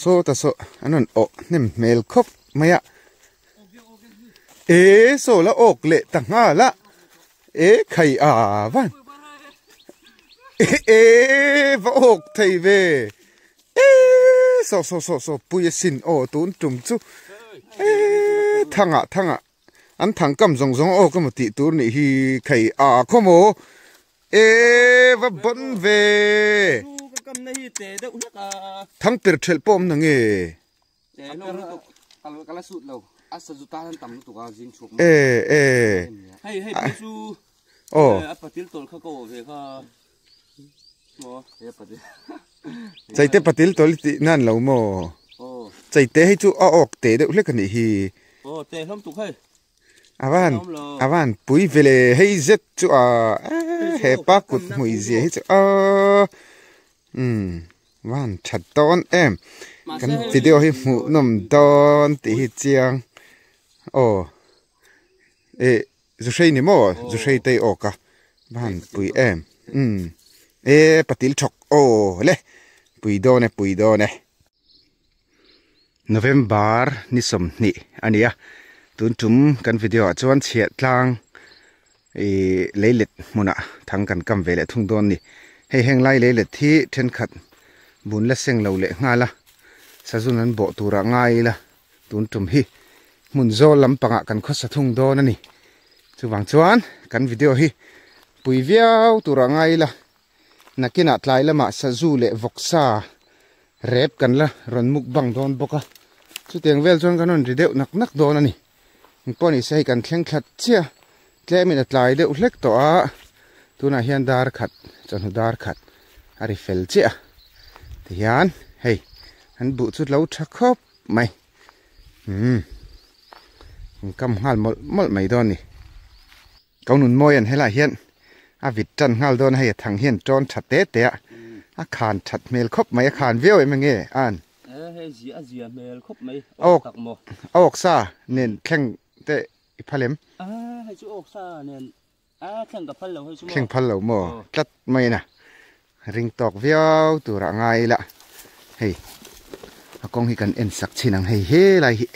so ta so anon o nem mel khop maya so la ok le ta nga la khai van va ok thei ve so puya sin o tun tum chu thanga an thang kam zong o ka mati tur ni hi khai khomo va bon ve thang per thel pom na nge kala sut lo asa juta han tam tu ka jing chuk hay su apatil tol kha ko ve kha chaite patil tol ti nan lo mo chaite hi chu ok te de hle kani hi te hlom tu khai avan pui vele hei zet chu he pa kut mui zi hi chu van chat ton em kan video hi mu nom don ti hi chiang zu shei ni mo zu shei te oka van pui em patil chok le pui do ne November ni som ni ania tun tum kan video chuan chiat tlang leilet muna thang kan kam vele thung don ni hei heng lai leilet thi then khat bun la seng lo le ngala sajun an bo tura ngai la tun tum hi mun zo lampanga kan kho sa thung don ani chuwang chuan kan video hi pui viau tura ngai la nakina tlai lama saju le voksa rep kan la ron muk bang don boka chu teng vel chuan kanon ri deuh nak don ani poni sei kan thleng khat chia tlemin atlai deuh hlek to a tuna hian dar khat chon dar khat ari fel chia tian hei an bu chu lo tha khop mai kam hal mol mai don ni kaunun moi an hela hian a vit tan ngal don hei thang hian tron thatte te a khan that mel khop mai a khan veo em nge an hei zia mel khop mai tak mo ok sa nen thleng te iphalem hei chu ok sa nen thleng ka phal lo hei chu mo thleng phal lo mo tlat mai na ring tok viau tura ngai la hei akong hi kan en sak chinang hei he lai hi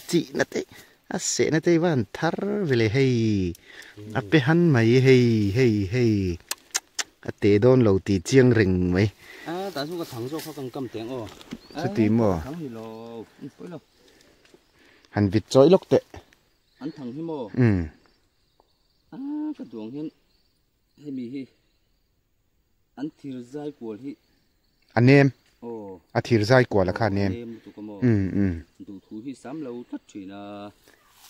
chi na te a se na te van thar vele hei ape han mai hei ate don lo ti chiang ring mai ta su ka thang zo kha kan kam teng su ti mo thang hi lo poi lo han vit choi lok te an thang hi mo ka duang hian hei mi hi an thir zai kwal hi anem a thir zai kwal kha nem du thu hi sam lo thot thina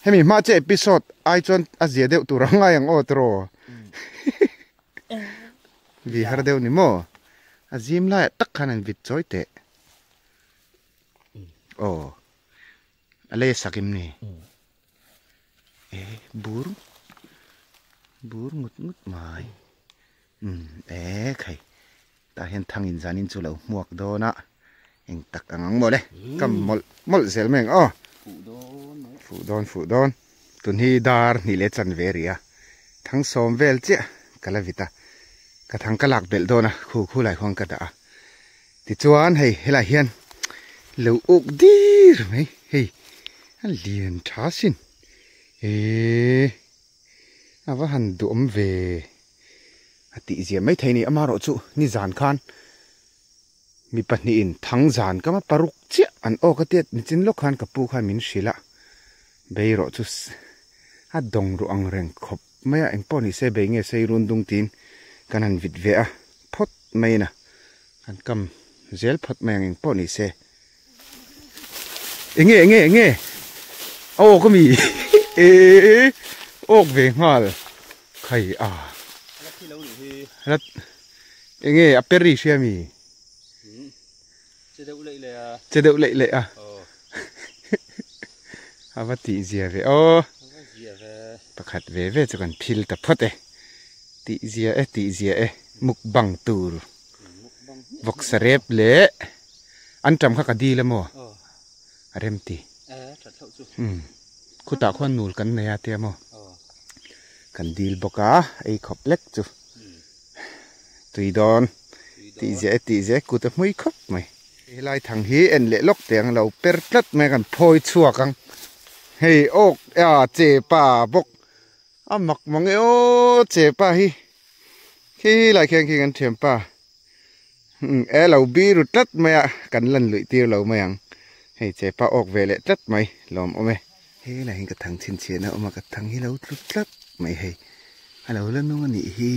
hemi ma che episode ai chon a zia deuh tur ngai ang otro vi har deuh ni mo azim la tak khan an vit choi te ale sakim ni bur ngut mai khai ta hian thangin zanin chu lo muak do na eng tak angang mo le kam mol zel meng fu don tun hi dar ni le chan veria thang som vel che kalavita ka thang kalak bel do na khu lai khong ka da ti chuan hei hela hian lo ok dir mai hei an lian thasin ava han dum ve ati zia mai thaini amaro chu ni zan khan mi pahni in thang zan kama paruk chia an okatet ni chin lo khan ka pu kha min shila beiro chu a dong ru ang reng khop maya eng poni se be nge sei run dung tin kanan vit ve a phot mai na kan kam zel phot mai eng poni se enge ko mi ok ve ngal khai rat enge aperi siami che deu lei a avati zia ve pakhat ve chu kan phil ta phote ti zia mukbang tur vok sarep le antam kha ka di le mo arem ti khuta khon nul kan ne ya te mo kan dil boka ei khop lek chu tui don ti je ku ta mui khop mai lai thằng hi en lệ lốc tiếng lâu per tlat mẹกันphôi chua căng hey ốc à chế pa bốc à mặc mong eo chế pa hi khi lại khen khiกันthiềm pa e lâu bi rụt tlat mẹกันlần lụi tiêu lâu mẹ ăn hey chế pa ốc về lệ tlat mày lòm ôm hey lại hình cái thằng chín chín nào mà cái thằng hi lâu rụt tlat mày hey lâu lên nó nị hi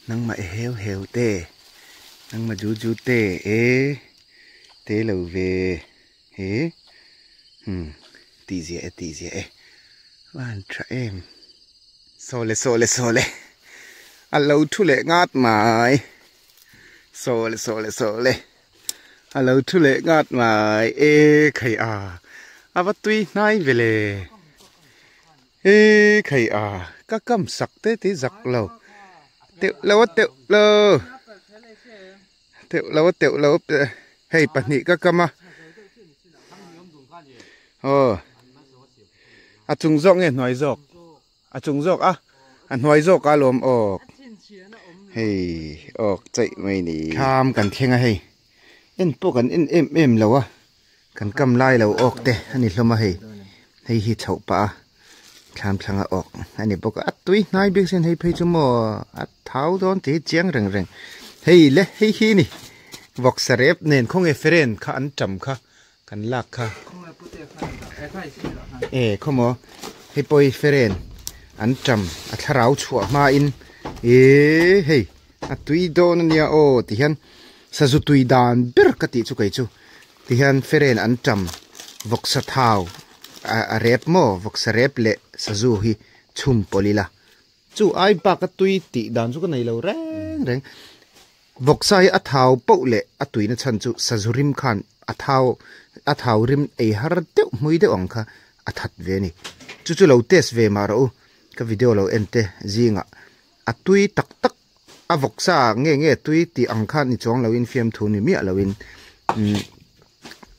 nang mà heo heo tê nang mà chú tê ê tê lâu về ê tí gì van tra em sole lâu thu lệ ngát mày sole lâu thu lệ ngát mày ê khầy à bắt tuy nai về lệ ê khầy các cam sặc tê tí giặc lâu tiểu lâu hey bạn nhị các cam chung dọc nghe nói dọc chung dọc nói dọc lồm ọc hey ọc chạy mày nè tham cần khen hey en po cần em lâu cần cầm lai lâu ọc tê anh ấy loma hey hi chậu pa tham thằng ọc anh ấy bốc túi nai biết xem hey phải cho mò tháo đón tí chiang rừng hey lẽ hey hi nè vọc srep nên không nghe friend khá ăn chậm khá cần lạc khá không mò hey boy friend ăn chậm tháo chua mà in hey túi đón nia thì hắn sa zu túi đàn bir cái tí chú cái chú thì hắn friend ăn chậm vọc sa tháo rep mo vọc srep lệ sa zu hi chum polila chú ai ba cái túi tí đàn chú cái này lâu reng vok sai athau po le atuina chan chu sazurim khan athau rim ei har te mui de ong kha athat ve ni chu lo test ve ma ro ka video lo ente zinga atui tak a vok sa nge tui ti ang khan ni chong lo in fiam thu ni mi lo in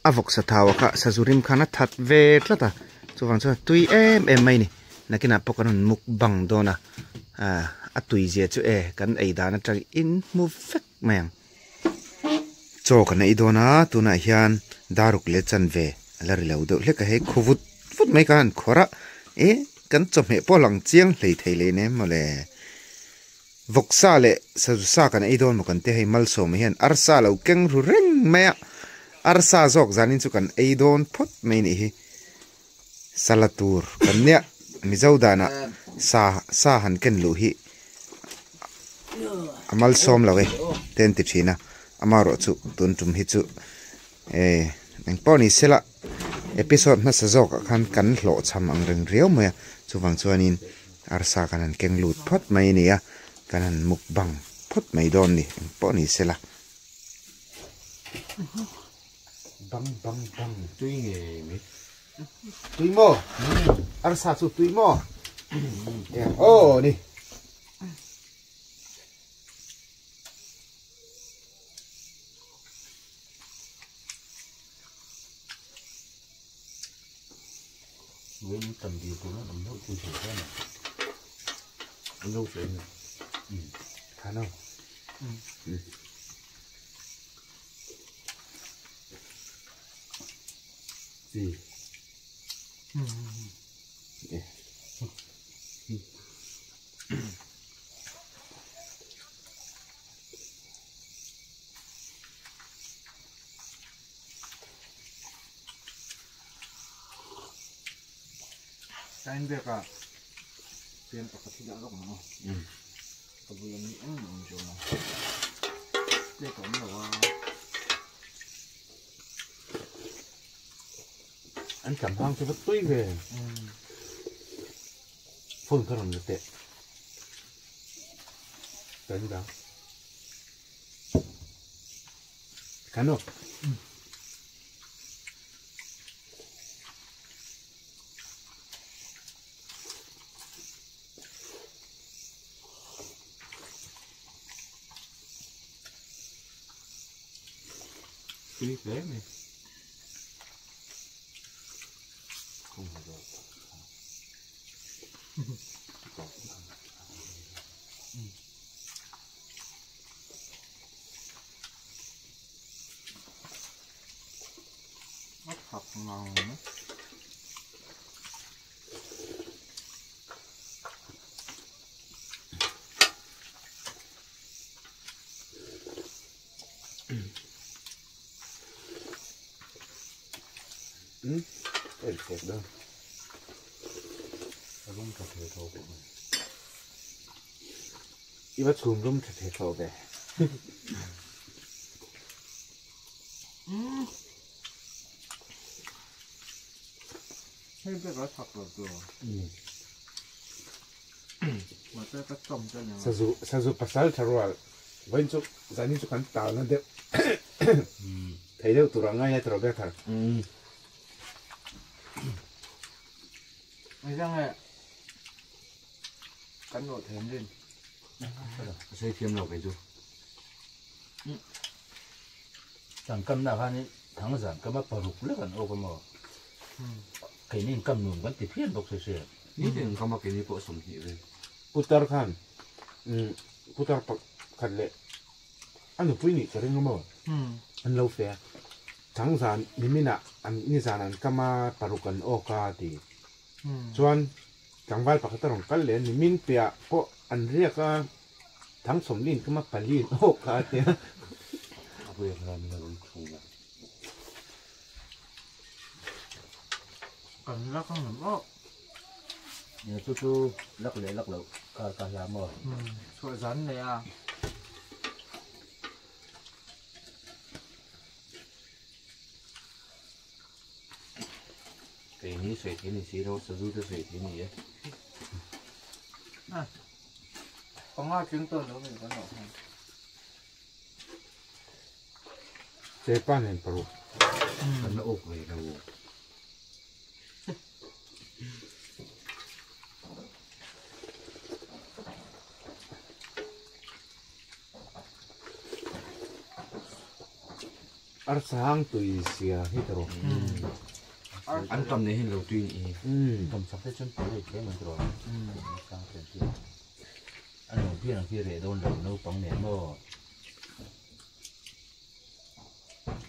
a vok sa thaw kha sazurim khan athat ve tlata chu wang chu tui em mai ni nakina pokanon muk bang dona atui je chu kan ei dana tang in mu fek mang cho kan ei dona tuna hian daruk le chan ve alari lo do le ka he khuvut fut mai kan khora kan chom he polang chiang hlei thei le ne mole voksa le sa kan ei don mo kan te he mal so me hian arsa lo keng ru reng me arsa jok zanin chu kan ei don phot mai ni hi salatur kan ne mizodana sa han ken lu hi amal som lawe ten ti thina amaro chu tun tum hi chu nang poni sela episode na sajok khan kan hlo cham ang reng riau me chuwang chuanin arsa kanan keng lut phot mai ni a kanan mukbang phot mai don ni poni sela bang tui nge mi tui mo arsa chu tui mo ni với tầm điều của nó làm nấu củ sủi thế này nấu sủi này khá nâu gì anh việc tiền tập thì đã rộng rồi tập vừa nghĩ mình chỗ nào để có nhiều anh cảm hăng cho nó tươi về phun cái lòng tệ đánh đó cán không Đấy này không được học ngon nữa. Để đẹp đâu. Rung cà phê thô của mình. 이 bắt chùm rung thật thật thô về. Hay biết có thật rồi. Mà tôi có trồng cho nhau. Sazu pasal tharual. Vẫn chụp zani chụp kan tao nó đẹp. Thấy đâu tụi ngay hay tụi bé thật. Mày ra nghe. Cắn nổi thêm lên. Xây thêm nào cái chú. Chẳng cầm nào hắn ấy thắng giảm cầm bắt vào rục lướt gần ô cầm mỏ. Cái này cầm nùng vẫn tiếp phiên bọc sợi. Ní thì không mà cái này bộ sủng thị về. Putar khan. Putar khan lệ. Anh được quý nhỉ cho nên không anh lâu phê. Thắng giảm nimina anh như giảm anh kama parukan oka thì. Chuan chẳng vai bạc tao cái lệ nimin pia có anh riêng cái thắng sủng linh kama palin oka thì. Bây giờ làm là không được. Còn lắc không nằm ốc. Nhà chú lắc lậu cả làm rồi. Sợi rắn này à. Cái này sợi thế này xí đâu sử dụng cái sợi thế này ấy. Có ngao trứng tôm nữa mình có nổ không? Chế pan hình paru. Nó ốp về đâu. Arsang tui sia hitero. Anh cầm này hình đầu tuy cầm sắp tới chân tới để chế mình rồi. Sang tiền kia. Anh đầu tiên là kia để đôn đầu nấu bóng nén mò.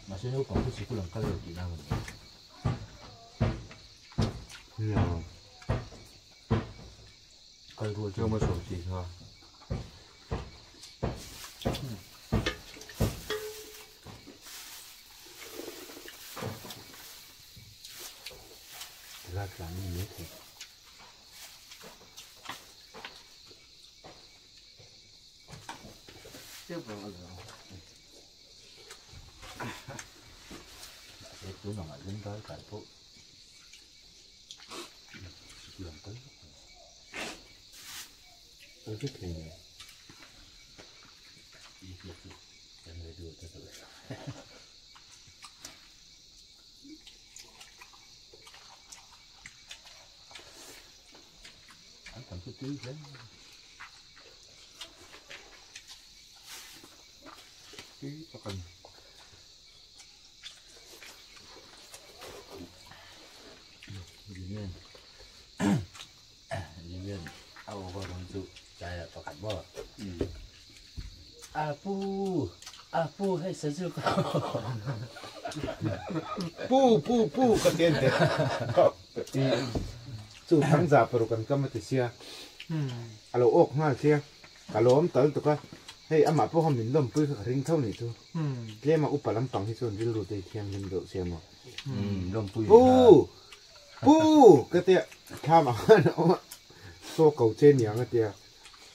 Mà sẽ nấu bóng cái gì cũng làm cái gì nào vậy. Cái ruột cho mà sổ gì thôi. Là như thế. Tiếp vào rồi. Chú nào mà dính tới cải phố. Làm tới. Tôi thích thì em người đưa tới rồi. Anh cầm cái túi thế. Tí cho cần. Dingin. Dingin. Aku baru tu saya pakai bot. Apu, hai sejuk. pu cái tiền thế. Chú thắng giả paru kan kama thì sia. Alo ok ha sia. Kalau om tal tu ka. Hey ama po ham min lom pui ka ring thau ni tu. Le ma upalam pang hi chon ril ru te thiam lim do sia mo. Lom pui. Pu cái tiệt tham à nó so cầu trên nhà cái tiệt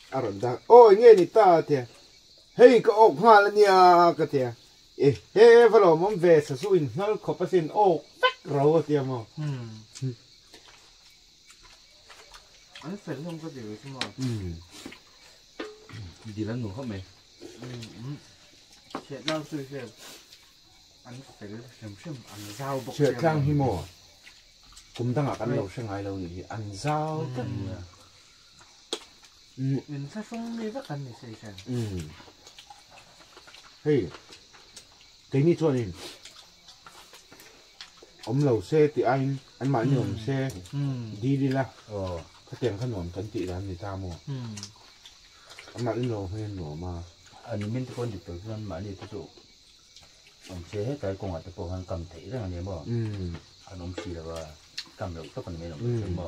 à rồi đó ôi nghe ni ta tiệt hey cái ốc hoa là nhà cái tiệt hey vào món về sử dụng nó có phát sinh ốc phát rồi tiệt mà Anh phải không có gì chứ mà. Đi lên ngủ không mày? Chuyện rau xui xẻo. Anh phải xem ăn rau bọc. chuyện trang hi mò cũng đang ở căn lầu sang ngày lâu gì ăn rau Mình sẽ không đi vắt ăn để xây xem. hey cái này cho nên ông lầu xe thì anh mãi nhiều xe đi là cái tiền khăn nón cẩn tị là người ta mua anh mãi lầu hay nổ mà Anh mình thì con được tới con mãi đi tới chỗ ông chế hết cái công việc của hắn cầm thấy rằng này mà anh ông chỉ là cầm được tất cả mấy đồng tiền mà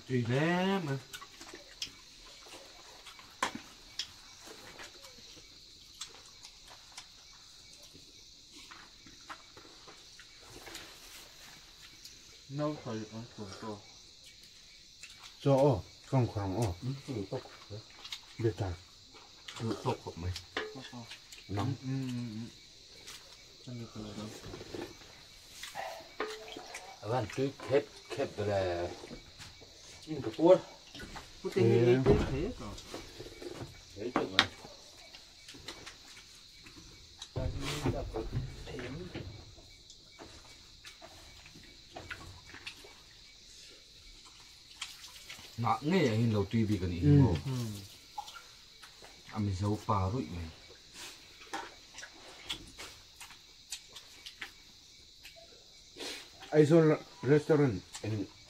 tùy lắm mà nấu thời ăn cuốn to cho không khoảng tùy tóc biết ta tùy tóc của mày nóng trong cái đó bạn tùy khép cái là in cái cuốn có thể thế cả đấy chừng mà nặng nghe hình đầu tuy vì cái này mà mình giấu pha rồi mày ai rồi restaurant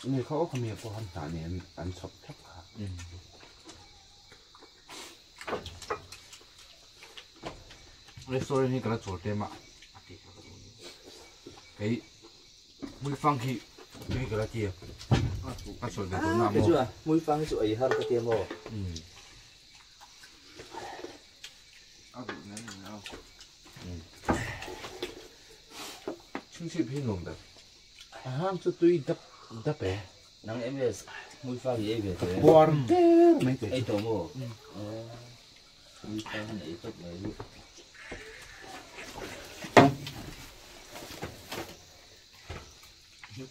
ngườiเขามีพวกอาหารเนี่ยอันชอบทับขา restaurant này cái là chỗ tem ạ cái mùi phăng khi cái là kia các chỗ cái chỗ nào cái chưa mùi phăng chỗ ấy hơn cái tiền mà chương trình phim lồng đấy ham cho tôi đập bể nắng em về mùi phăng gì về thế buồn thế mấy cái ấy tổ mồ mùi phăng này tốt này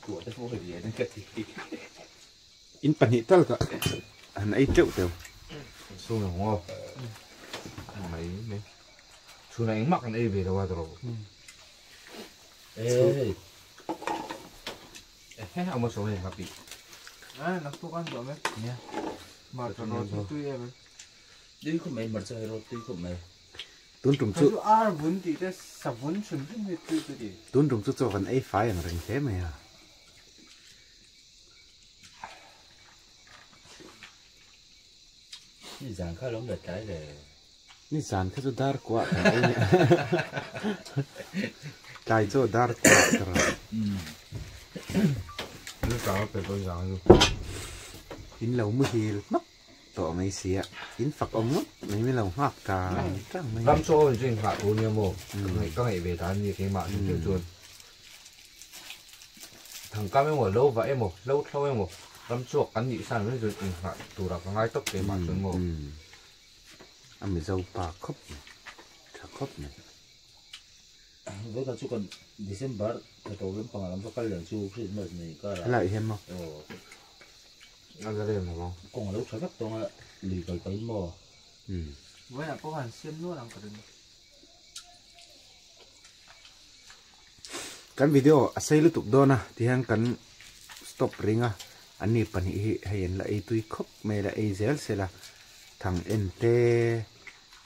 của cái phố gì đấy cái gì in bản hiện tất cả anh ấy triệu tiêu xuống là ngon mấy chú này mắc anh ấy về đâu rồi ê hết ông một số này gặp bị nó không ăn được mấy nha mà cho nó tươi em đi không mấy mà chơi rồi tươi không mấy tuấn trùng chút vốn thì cái sập vốn chuẩn bị tươi cái gì tuấn trùng chút cho phần ấy phải là rình thế mày à như dạng khá lắm được cái đểนี่สารเขาจะดาร์กว่าไอ้เนี่ยไก่จะดาร์กว่าครับ nó có cái tôi rằng luôn อินเหลามือฮีมักต่อไม่เสียอินฝักอมมักไม่เหลาหักกาจังไม่ làm cho mình trên hạ bốn nhiêu mồ các ngày về tán như cái mạng như chuột thằng cam em một lâu vậy em một lâu lâu em một làm chuột ăn nhị sang nữa rồi hạ tủ đặt ngay tóc cái mạng chuột mồ anh mới dâu bà khóc thật khóc này với cả chú còn December cái tổ bên phòng làm cho cái lượng chú khi mà này có lại thêm không ăn ra đây mà không còn lúc sau các tổ lì cái mò với là có hàng xiêm nữa làm cả đừng kan video asai lu tuk dona tiang kan stop ringa ani pani hi hayen la ei tui khop me la ei zel sela thang ente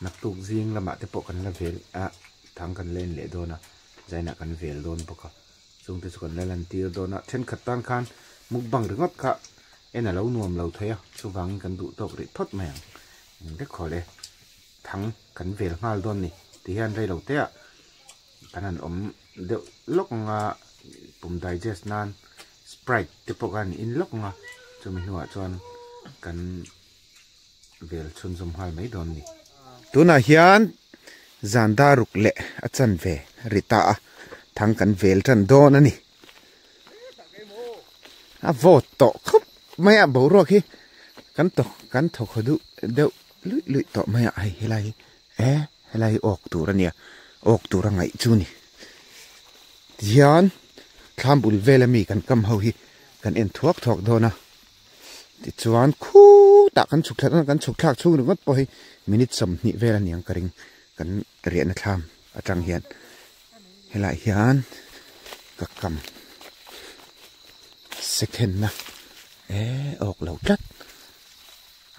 nak tuk jing lama te po kan la vel a thang kan len le dona zaina kan vel don poka chung te chukan lelan tir dona then khatan khan mukbang ringot kha ena lo nuam lo thoya chuwang kan du tok ri thot mayang de khole thang kan vel ngal don ni tian rei lo te a kanan om de lok nga pum digest nan sprite te pokan in lok nga chumi nuwa chuan kan vel chun zum hal mai don ni tuna hian zanda ruk le achan ve rita thang kan vel tran don ani a vot to khop mai a bo ro khi kan thok khodu de lui to mai a helai ok turania ok turangai chuni hian thambul velami kan kam ho hi kan en thuak thok dona ti chuan khu ta kan chuk thlan kan chuk thak chung ngot po hi minute som ni velani ang karing kan rian thlam atang hian helai hian ka kam second na ok lo tat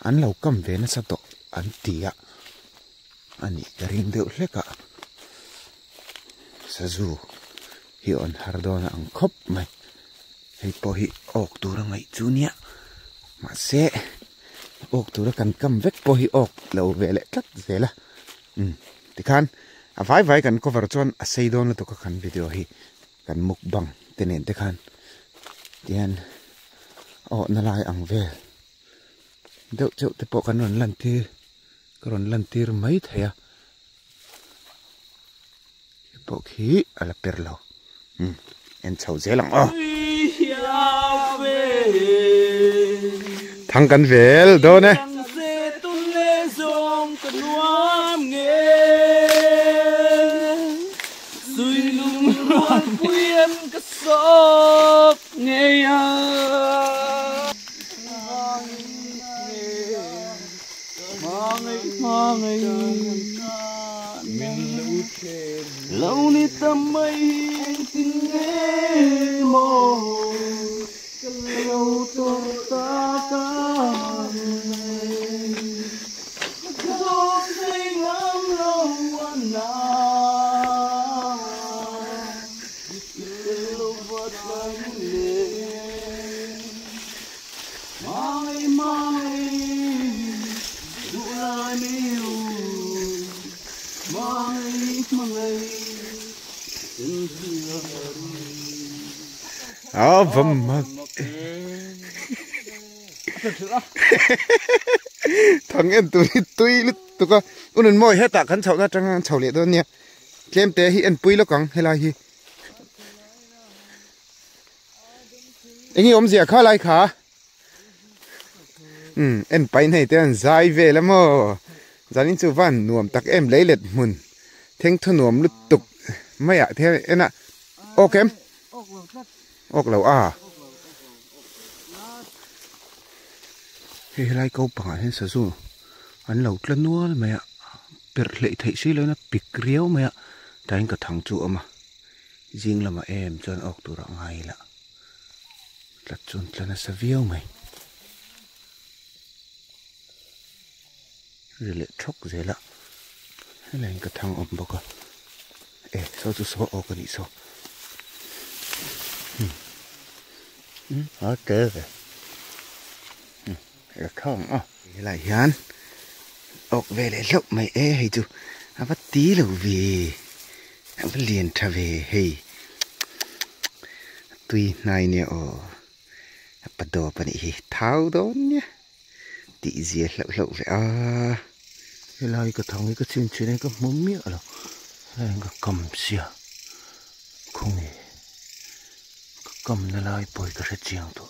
an lo kam ve na sa to an tia ani ring deuh hleka sazu hi on hardona ang khop mai hei po hi ok tura ngai chu nia ma se ok tura kan kam vek po hi ok lo vele tlat zela tikhan a vai kan cover chon a seidon la to ka khan video hi kan mukbang tenen tikhan tian o nalai ang vel deuh cheu te po kan ron lan tir mai thaya po khi ala perlo en chau zelang thang kan vel do ne lâu ni tâm mây tình nghe mồ lâu tôi ta ca tôi thấy ngắm lâu anh na lâu vật lạnh lên mai đủ lại yêu mai vầm mặc thằng em tui tụi con unen moi hết tạ khăn chậu ra trăng chậu lệ đó nha kem té hi en pui lo căng hay là hi anh ấy gì à khá lại khá em bay này tên dài về lắm mà gia đình chú văn nuông tắc em lấy lệ mùn theng thôn nuông lút tục mấy ạ thế em ạ ok em ok lâu à hay lại câu bảo hay sao rồi anh lâu lần nữa mày ạ biệt lệ thấy xí lên nó bịt riếu mày ạ đánh cả thằng chủ mà riêng là mà em cho nó ok tụ rạng hay là chun là nó sẽ viêu mày rồi lại chốc dễ lạ hay là cái thằng ôm bọc à sao chú số ok đi số ok cái không cái lại hiền ok về lại lúc mày hay chú bắt tí là về bắt liền trở về hay tuy này nè bắt đầu bắt đi tháo đó nhé tí gì lậu vậy cái lại cái thằng cái chuyện này cái mồm miệng rồi cái cầm xìa không nghe cái cầm nó lại bồi cái sẽ chiang thôi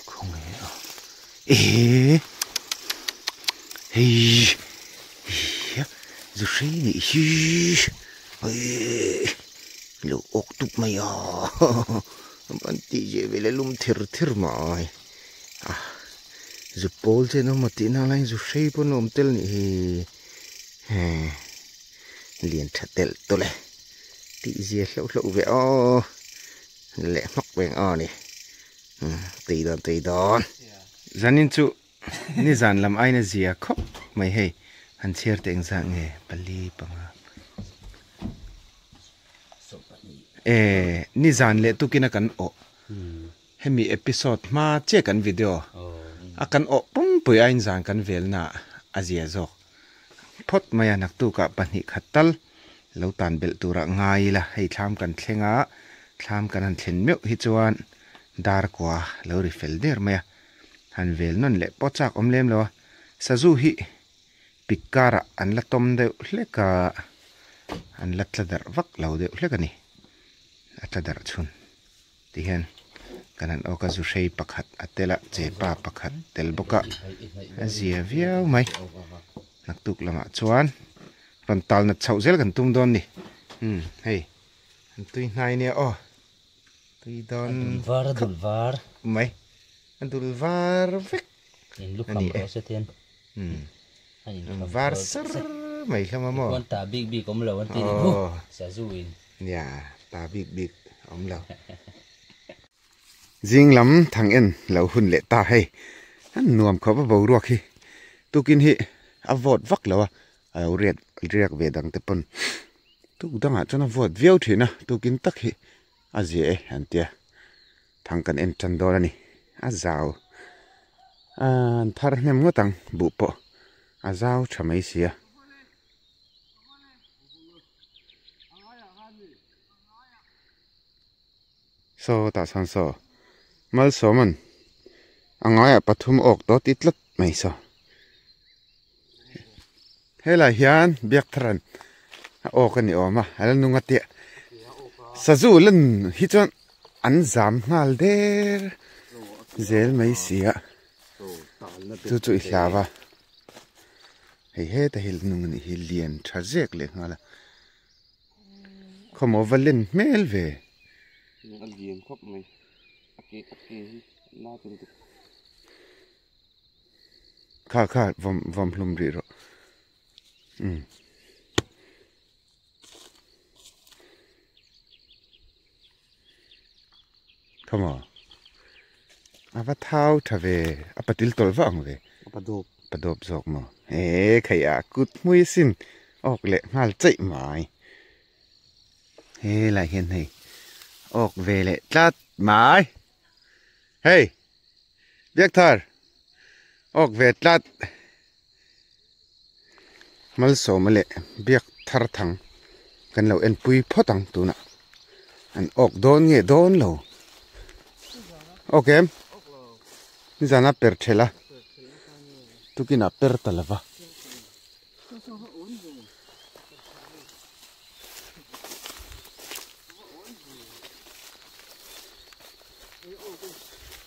không nghe dù gì này lũ ốc tụt mày bạn tí gì về lại lùm thir mày dù bol thế nó mà tí nào lại dù say bol nôm tel này liền thật tel tôi này tí gì lậu về lẹ mắc bèn này tùy đòn zanin chu ni zan làm ai na zia khóc mày hay han share tiếng dạng nghe bali panga ni zan le tu kina kan o hemi episode ma che kan video akan o pum pui ain zan kan vel na azia zo phot maya nak tu ka pani khatal lo tan bel tura ngai la hei thlam kan thlenga thlam kan han thlen meu hi chuan dar kwa lo ri fel der maya han vel non le pochak omlem lo sazu hi pikara an la tom de hleka an la tladar vak lo de hleka ni atladar chun ti hen kanan oka zu shei pakhat atela chepa pakhat tel boka azia viau mai naktuk lama chuan ron tal na chau zel kan tum don ni hei an tui hnai ne tui don var mai an dul var vek in lu kham ko se ten var sar mai khama mo kon ta big om lo an ti ni sa zuin ya ta big om lo jing lam thang en lo hun le ta hei an nuam kho ba bo ruak hi tukin hi avot vak lo alo riak ve dang te pon tu danga chana vot viau thina tu kin tak hi azie antia thang kan en chan dor ani azau an thar hnem ngotang bu po azau thamai sia so ta san so mal so man angaya pathum ok to titlat mai so hela hian biak thran ok ani oma hal nunga te sazulan hi chon an zam ngal der zel mai sia chu chu hlawa hei he ta hil nung ni hi lian thajek le ngala khomo valin mel ve lian khop mai ake na tu kha vom plum ri ro come on ava thau thave apatil tol wang ve padop zok mo e khaya kut mui sin ok le ngal chei mai he la hian hei ok ve le tlat mai hey biak thar ok ve tlat mal so male biak thar thang kan lo en pui photang tu na an ok don nge don lo okay nizana per thela tukina per talava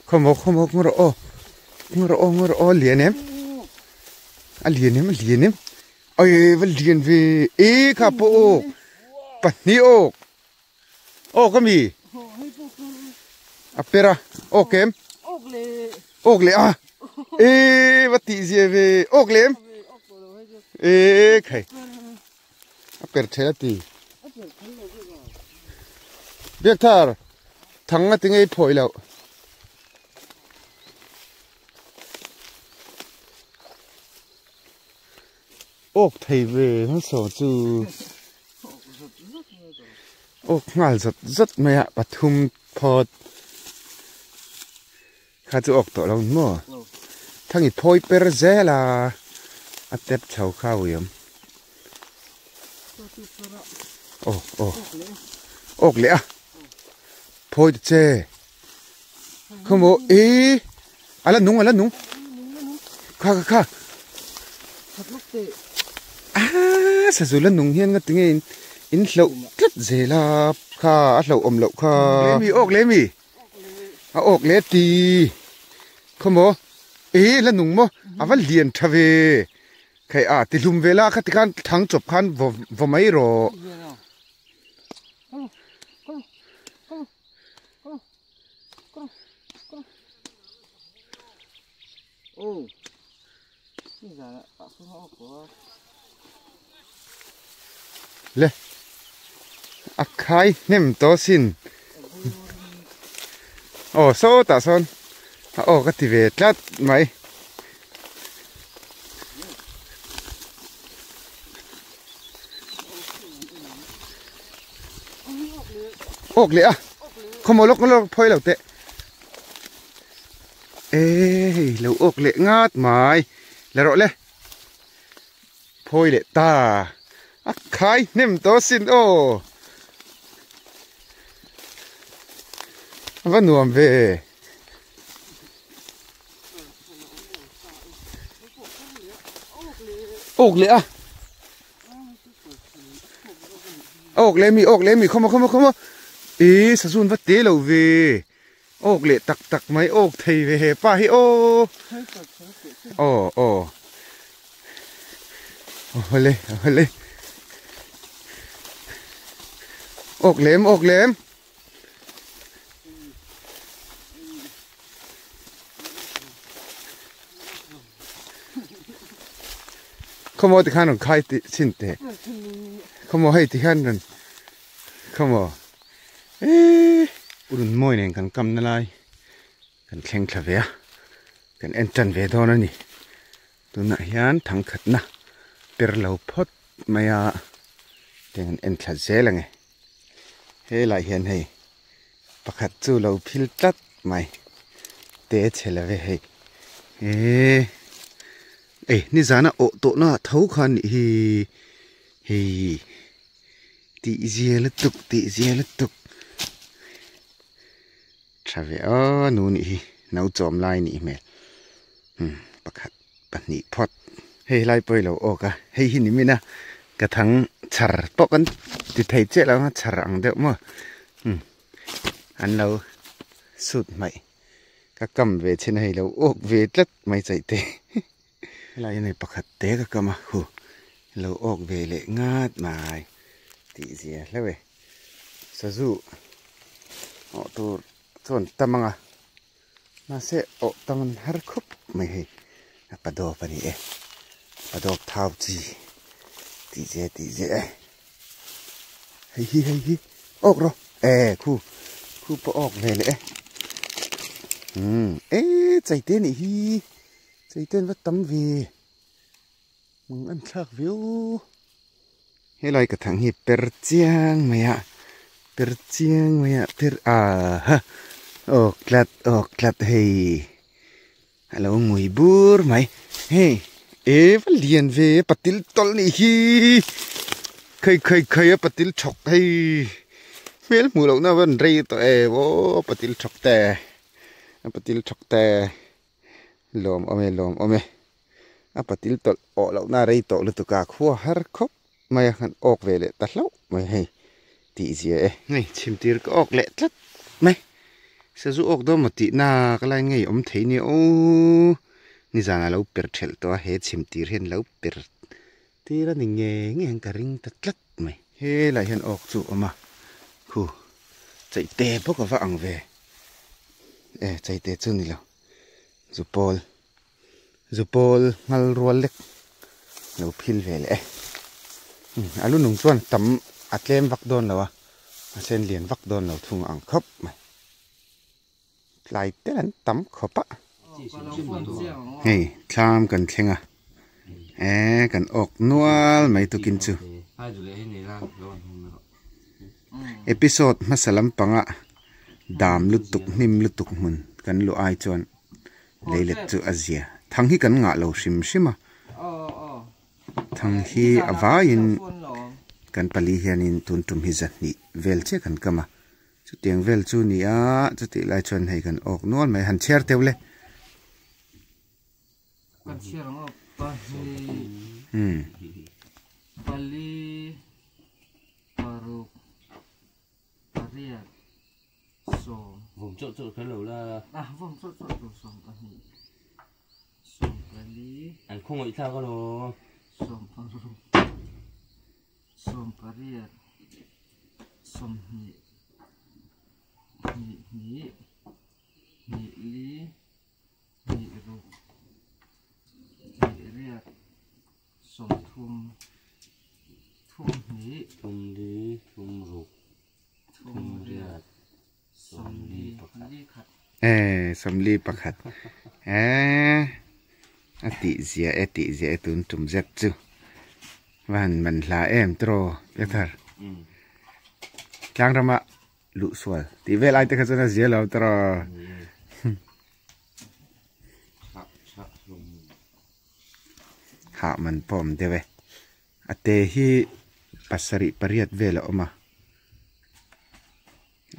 khomo ngoro o lienem oi vel lien ve e kapo pani o kami apera okay ogle a e vati zieve oglem e khai aper thati biak thar thanga tingai phoilo ok thei ve nó so chu ok ngal zat maya pathum phot kha chu ok to lo mo thangi phoi per zela atep chau khawiyam ok le a phoi che khomo e ala nung kha sa zula nung hian nga tinge in hlo tlat zela kha a hlo om lo kha le mi a ok le ti khomo e la nung mo aval lian thave khai a ti lum vela kha tikan thang chop khan vo mai ro le akai nem to sin so ta son ka ti ve tlat mai ok le a khomo lok phoi lo te ê lo ok le ngat mai la ro le phoi le ta khai nem to sin van nuam ve ok le a ok le mi khomo e sa sun va te lo ve ok le tak mai ok thei ve he pa hi ole ok lem khomo ti khan khai ti sin te khomo hei ti khan ran khomo urun moi nen kan kam na lai kan thleng thla ve kan en tan ve don ani tuna hian thang khat na per lo phot maya ten en thla zelange he lai hian hei pakhat chu lo phil tlat mai te chela ve hei ni zana o to na thau khan hi ti ziel tuk thave a nu ni hi nau chom lai ni mel pakhat pani phot hei lai poi lo o ka hei hi ni mina ka thang char pokan ti thei che la char ang de mo an lo sut mai ka kam ve chen hei lo ok ve tlat mai chai te lai nei pakhat te ka kama hu lo ok ve le ngat mai ti zia lewe sazu o tur chon tamanga na se o taman har khup mai hei pado pani pado thau chi ti je hei ok ro khu po ok ve le chai te ni hi chai ten va tam ve mong an thak view he lai ka thang hi per chiang maya per ha ok lat hei alo ngui bur mai hey va lian ve patil tol ni hi khai patil chok hei mel mu lo na van rei to wo patil chok te lom ome a patil tol o lo na rei to lu tu ka khua har khop mai han ok ve le ta hlau mai hei ti zia nei chim tir ka ok le tlat mai sa zu ok do mati na ka lai ngei om thei ni o ni zana lo per thel to he chim tir hen lo per tira ni nge ka ring ta tlat mai he lai hen ok chu oma khu chai te po ka va ang ve chai te chu ni lo zupol ngal rual lek lo phil ve le alu nung chuan tam atlem vak don lawa asen lian vak don lo thung ang khop mai lai te an tam khopa hei thlam kan thlenga kan ok nual mai tu kin chu episode masalam panga dam lutuk nim lutuk mun kan lu ai chuan leilet chu azia thang hi kan nga lo shima thang hi avain kan pali hianin tuntum hi zani vel che kan kama chu tiang vel chu ni a chu ti lai chuan hei kan ok nual mai han cher teule kan cher ngo pa hi pali paru paria so vùng chỗ cái lẩu là vùng chỗ som pa hi som pali anh không nghĩ sao con nó som paru som paria som hi li ru ria som thum hi thum li thum ru thum ria som li khat som li pakhat ati zia tun tum zet chu van man hla em tro petar tlang rama lu sual ti vel ai te kha chana zia lo tro ha man pom dewe ate hi pasari pariat vela oma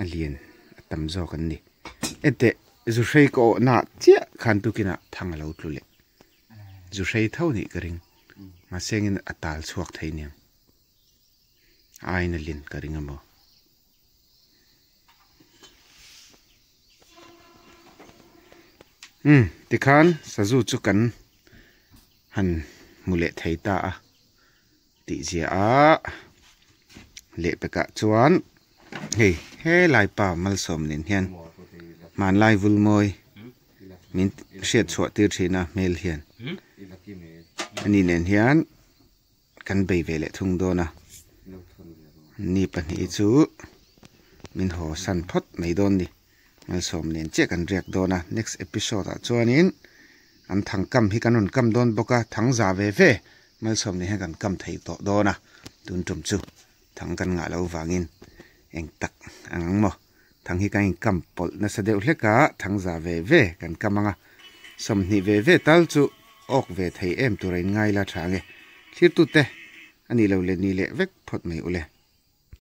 alien atam zo kan ni ete zu shei ko na chia khan tu kina thang lo tlule zu shei thau ni karing ma sengin atal chuak theiniam aina lin karing amo tikhan sazu chu kan han mule theita a ti zia a le peka chuan he lai pa mal som nin hian man lai vul moi min shet chwa tir thina mel hian ani nen hian kan bei vele thung dona ni pani chu min ho san phot mai don ni mal som nen che kan riak dona next episode a chuanin an thang kam hi kanon kam don boka thang za ve mal som ni he kan kam thei to do na tun tum chu thang kan nga lo wangin eng tak ang mo thang hi kan kam pol na sa deuh hleka thang za ve kan kamanga som ni ve tal chu ok ve thei em turai ngai la thange thlir tu te ani lo le ni le vek phot mai ule